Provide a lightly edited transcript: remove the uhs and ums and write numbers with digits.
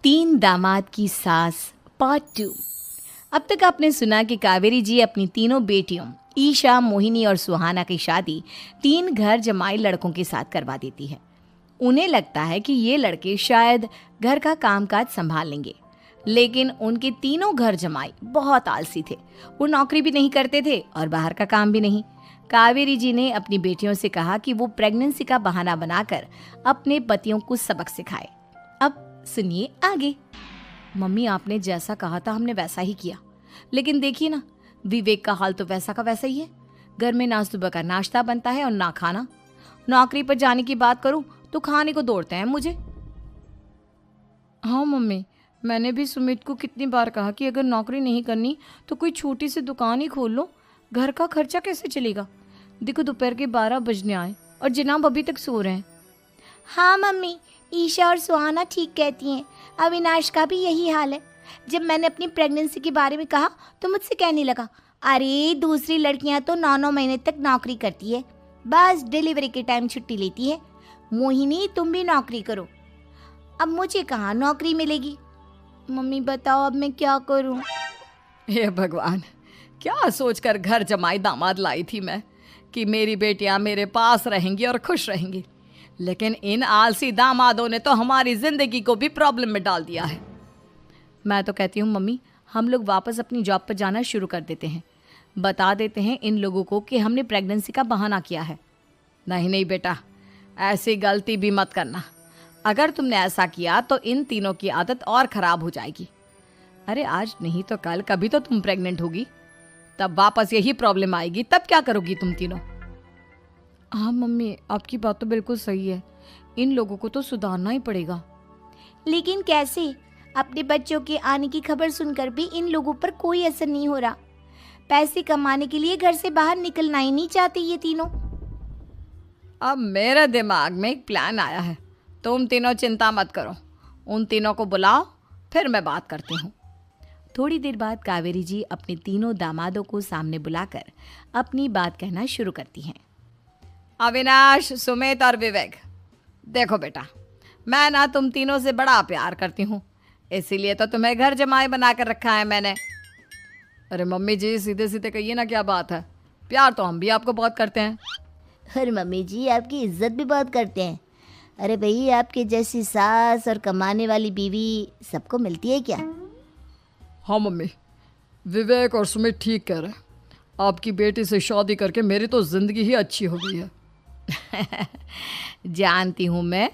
तीन दामाद की सास पार्ट 2। अब तक आपने सुना कि कावेरी जी अपनी तीनों बेटियों ईशा, मोहिनी और सुहाना की शादी 3 घर जमाई लड़कों के साथ करवा देती है। उन्हें लगता है कि ये लड़के शायद घर का कामकाज संभाल लेंगे, लेकिन उनके तीनों घर जमाई बहुत आलसी थे। वो नौकरी भी नहीं करते थे और बाहर का काम भी नहीं। कावेरी जी ने अपनी बेटियों से कहा कि वो प्रेगनेंसी का बहाना बनाकर अपने पतियों को सबक सिखाए। अब सुनिए आगे। मम्मी, आपने जैसा कहा था हमने वैसा ही किया, लेकिन देखिए ना, विवेक का हाल तो वैसा का वैसा ही है। घर में ना सुबह का नाश्ता बनता है और ना खाना। नौकरी पर जाने की बात करूं तो खाने को दौड़ते हैं मुझे। हाँ मम्मी, मैंने भी सुमित को कितनी बार कहा कि अगर नौकरी नहीं करनी तो कोई छोटी सी दुकान ही खोल लो। घर का खर्चा कैसे चलेगा? देखो दोपहर के 12 बजने आए और जनाब अभी तक सो रहे हैं। हाँ मम्मी, ईशा और सुहाना ठीक कहती हैं। अविनाश का भी यही हाल है। जब मैंने अपनी प्रेगनेंसी के बारे में कहा तो मुझसे कहने लगा, अरे दूसरी लड़कियां तो 9-9 महीने तक नौकरी करती है, बस डिलीवरी के टाइम छुट्टी लेती है। मोहिनी, तुम भी नौकरी करो। अब मुझे कहाँ नौकरी मिलेगी? मम्मी बताओ, अब मैं क्या करूँ? हे भगवान, क्या सोचकर घर जमाई दामाद लाई थी मैं कि मेरी बेटियां मेरे पास रहेंगी और खुश रहेंगी, लेकिन इन आलसी दामादों ने तो हमारी जिंदगी को भी प्रॉब्लम में डाल दिया है। मैं तो कहती हूँ मम्मी, हम लोग वापस अपनी जॉब पर जाना शुरू कर देते हैं। बता देते हैं इन लोगों को कि हमने प्रेगनेंसी का बहाना किया है। नहीं नहीं बेटा, ऐसी गलती भी मत करना। अगर तुमने ऐसा किया तो इन तीनों की आदत और ख़राब हो जाएगी। अरे आज नहीं तो कल कभी तो तुम प्रेग्नेंट होगी, तब वापस यही प्रॉब्लम आएगी। तब क्या करोगी तुम तीनों? हाँ मम्मी, आपकी बात तो बिल्कुल सही है। इन लोगों को तो सुधारना ही पड़ेगा। लेकिन कैसे? अपने बच्चों के आने की खबर सुनकर भी इन लोगों पर कोई असर नहीं हो रहा। पैसे कमाने के लिए घर से बाहर निकलना ही नहीं चाहते ये तीनों। अब मेरे दिमाग में एक प्लान आया है। तुम तीनों चिंता मत करो, उन तीनों को बुलाओ, फिर मैं बात करती हूँ। थोड़ी देर बाद कावेरी जी अपने तीनों दामादों को सामने बुलाकर अपनी बात कहना शुरू करती हैं। अविनाश, सुमित और विवेक, देखो बेटा, मैं ना तुम तीनों से बड़ा प्यार करती हूँ, इसीलिए तो तुम्हें घर जमाई बना कर रखा है मैंने। अरे मम्मी जी, सीधे सीधे कहिए ना, क्या बात है? प्यार तो हम भी आपको बहुत करते हैं। अरे मम्मी जी, आपकी इज्जत भी बहुत करते हैं। अरे भाई, आपके जैसी सास और कमाने वाली बीवी सबको मिलती है क्या? हाँ मम्मी, विवेक और सुमित ठीक कह रहे हैं। आपकी बेटी से शादी करके मेरी तो ज़िंदगी ही अच्छी हो गई है। जानती हूँ मैं,